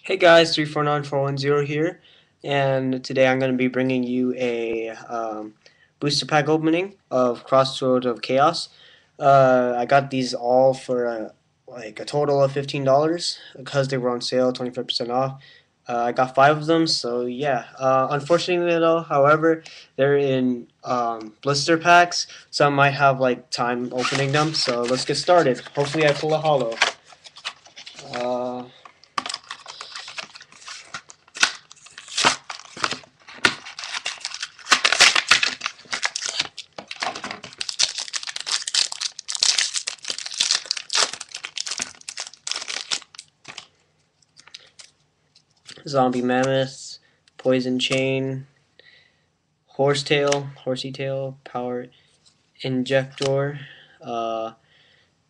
Hey guys, 349410 here, and today I'm going to be bringing you a booster pack opening of Crossroads of Chaos. I got these all for like a total of $15 because they were on sale, 25% off. I got 5 of them, so yeah. Unfortunately though, however, they're in blister packs, so I might have like time opening them. So let's get started. Hopefully I pull a holo. Uh, Zombie Mammoth, Poison Chain, Horsey Tail, Power Injector, uh,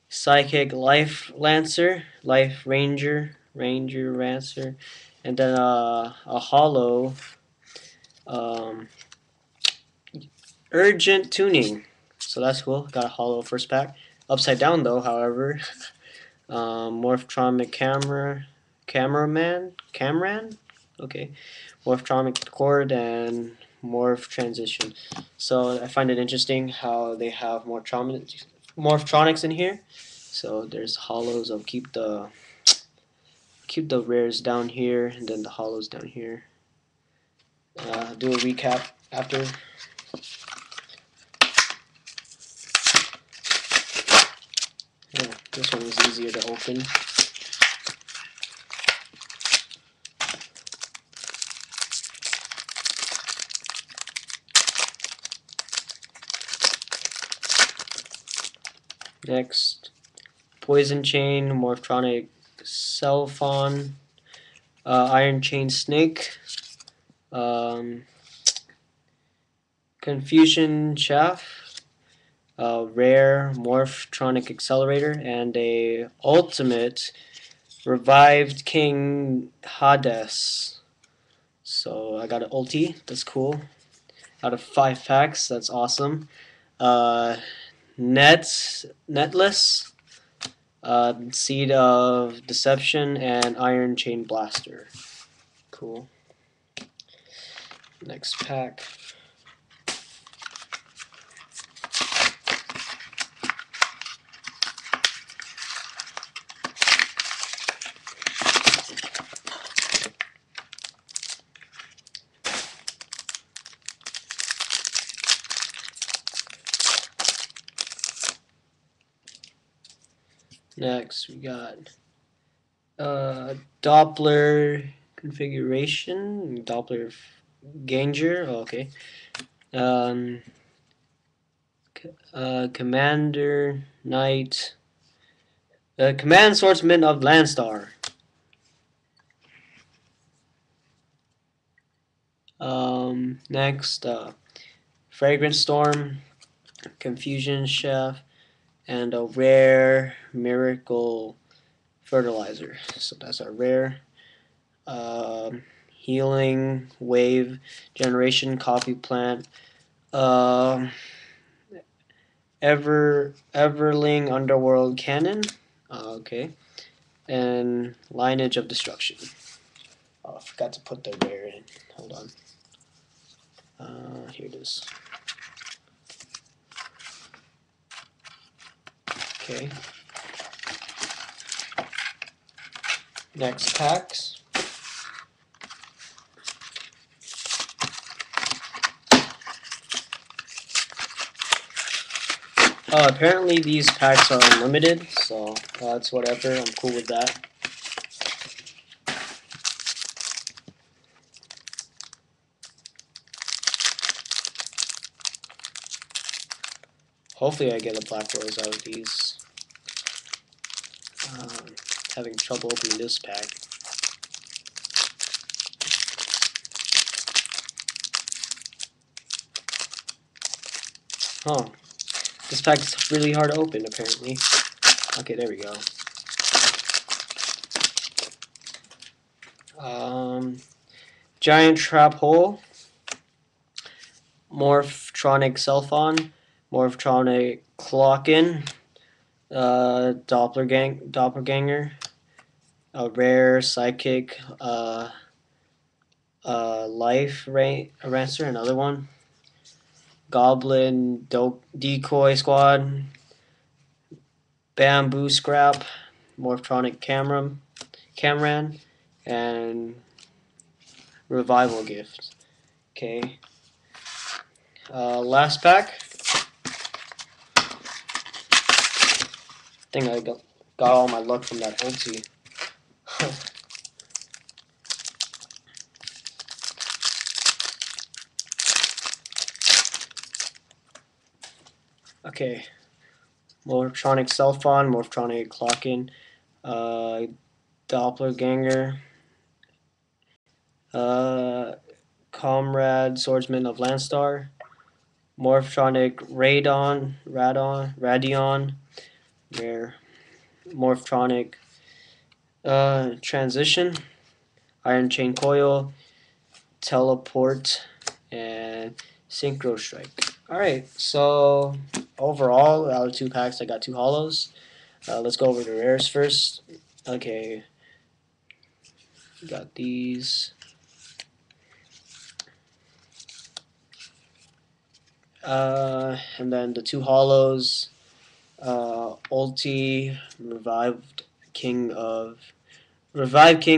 Psychic Life Lancer, Life Ranger, Ranger Rancer, and then a Hollow um, Urgent Tuning. So that's cool. Got a Hollow first pack. Upside down though, however. Morphtronic Camran? Okay. Morphtronic Cord and Morph Transition. So I find it interesting how they have Morphtronics in here. So there's hollows. I'll keep the rares down here and then the hollows down here. Do a recap after. Yeah, this one was easier to open. Next, Poison Chain, Morphtronic Cellphon, Iron Chain Snake, um, Confusion Chaff, Rare Morphtronic Accelerator, and a Ultimate Revived King Hades. So I got an ulti. That's cool. Out of 5 packs, that's awesome. Uh, Netless, Seed of Deception, and Iron Chain Blaster. Cool. Next pack. Next, we got Doppler configuration, Doppler Ganger. Oh, okay. Um, Commander Knight, Command Swordsman of Landstar. Next, Fragrant Storm, Confusion Chef, and a rare Miracle Fertilizer. So that's our rare. Healing Wave Generation Coffee Plant. Um, Everling Underworld Cannon. Okay. And Lineage of Destruction. Oh, I forgot to put the rare in. Hold on. Here it is. Okay. Next packs. Apparently these packs are unlimited, so that's whatever. I'm cool with that. Hopefully I get a Black Rose out of these. Having trouble opening this pack. Oh, this pack is really hard to open, apparently. Okay, there we go. Giant Trap Hole, Morphtronic Cellphon, Morphtronic Clock-In, Doppelganger, a rare psychic life rancer, another one. Goblin decoy squad, bamboo scrap, morphtronic Camran, and revival gift. Okay. Last pack. I think I got all my luck from that ulti. Okay. Morphtronic Cellphon, Morphtronic Clockin, uh, Doppelganger, uh, Comrade Swordsman of Landstar, Morphtronic Radion, rare Morphtronic Transition, Iron Chain Coil, Teleport, and Synchro Strike. Alright, so overall, out of 2 packs, I got 2 holos. Let's go over the rares first. Okay, got these. And then the 2 holos, Ulti, Revived King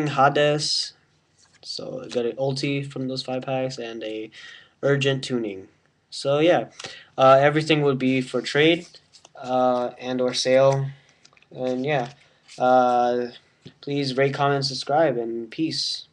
Hades. So I got an Ulti from those 5 packs and a Urgent Tuning. So yeah, everything would be for trade and or sale. And yeah, uh, please rate, comment, subscribe, and peace.